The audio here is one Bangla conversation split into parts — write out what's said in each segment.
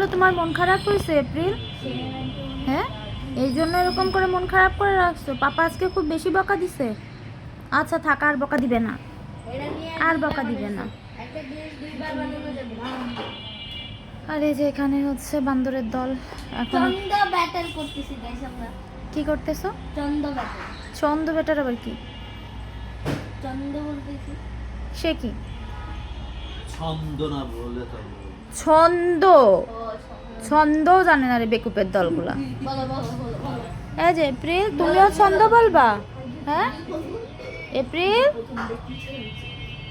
বলে তোমার মন খারাপ হয়েছে এপ্রিল? হ্যাঁ, এই জন্য এরকম করে মন খারাপ করে রাখছো? পাপা আজকে খুব বেশি বকা দিছে? আচ্ছা থাক, আর বকা দিবে না, আর বকা দিবে না। আর এই যে এখানে হচ্ছে বান্দরের দল এখন কি করতেছো? চন্দ বেটার আবার কি? সে কি ছন্দ না বলে তো ছন্দ? ছন্দ জানে না রে বেকুপের দলগুলা। এই যে এপ্রিল, তুমিও ছন্দ বলবা? হ্যাঁ এপ্রিল,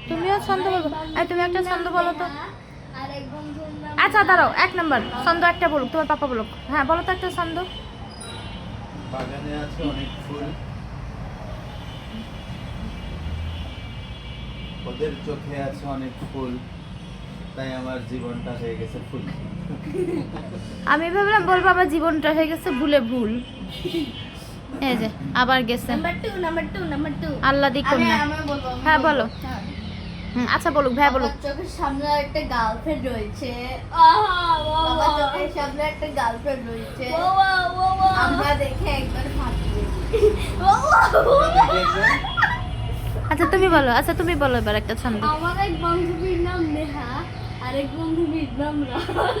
তুমিও ছন্দ বলবা? এই তুমি একটা ছন্দ বলো তো। আচ্ছা দাঁড়াও, 1 নাম্বার ছন্দ একটা বলুক, তোমার পাপা বলুক। হ্যাঁ বলো তো একটা ছন্দ। বাগানে আছে অনেক ফুল, ওদের চোখে আছে অনেক ফুল, তাই আমার জীবনটা হয়ে গেছে ফুল। আমি ভাবলাম বলবো আমার জীবনটা হয়ে গেছে ভুলে ভুল। এই যে আবার গেছে নাম্বার 2 আল্লাহ দি কন্যা। হ্যাঁ বলো। আচ্ছা বলুক, ভাই বলুক। চোখের সামনে একটা গার্লফ্রেন্ড রয়েছে। বাবার চোখের সামনে একটা গার্লফ্রেন্ড রয়েছে। আমরা দেখে একবার ফাটিয়ে আচ্ছা তুমি বলো, আচ্ছা তুমি বলো এবার একটা ছন্দ। আমার এক বান্ধবীর নাম নেহা, আরেক বান্ধবীর নাম রাজ।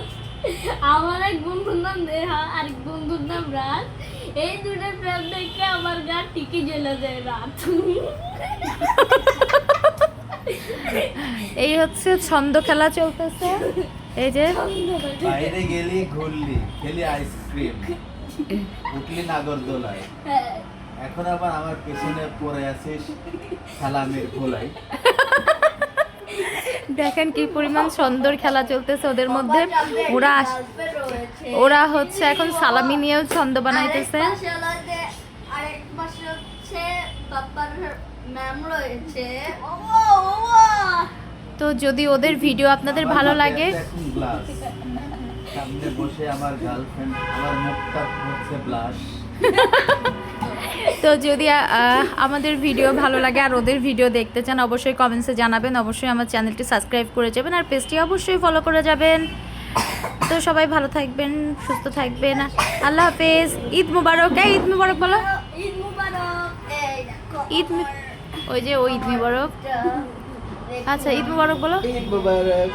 আমার এক বন্ধুর নাম নেহা, আরেক বন্ধুর নাম রাজ। এই দুটোর প্রেম দেখে আমার গা টিকে জ্বলে যায় রাত। এই হচ্ছে ছন্দ খেলা চলতেছে। এই যে বাইরে গেলি ঘুরলি, খেলি আইসক্রিম, উঠলি নাগরদোলায়, হ্যাঁ। এখন আবার আমার পেছনে পড়ে আছিস সালামের গোলায়। দেখেন কি পরিমাণ সুন্দর খেলা চলতেছে ওদের মধ্যে। ওরা ওরা হচ্ছে এখন সালামি নিয়েও ছন্দ বানাইতেছে। আরেক পাশে হচ্ছে পাপার ম্যাম রয়েছে। তো যদি ওদের ভিডিও আপনাদের ভালো লাগে, এখন গ্লাস সামনে বসে আমার গার্লফ্রেন্ড, আমার মুখটা হচ্ছে ব্লাশ। তো যদি আমাদের ভিডিও ভালো লাগে আর ওদের ভিডিও দেখতে চান অবশ্যই কমেন্টসে জানাবেন। অবশ্যই আমার চ্যানেলটি সাবস্ক্রাইব করে যাবেন আর পেজটি অবশ্যই ফলো করে যাবেন। তো সবাই ভালো থাকবেন, সুস্থ থাকবেন। আল্লাহ হাফেজ। ঈদ মুবারক। ঈদ মুবারক বলো। ঈদ মুবারক। এই দেখো ঈদ ওই যে ওই ঈদ মুবারক। আচ্ছা ঈদ মুবারক বলো। ঈদ মুবারক।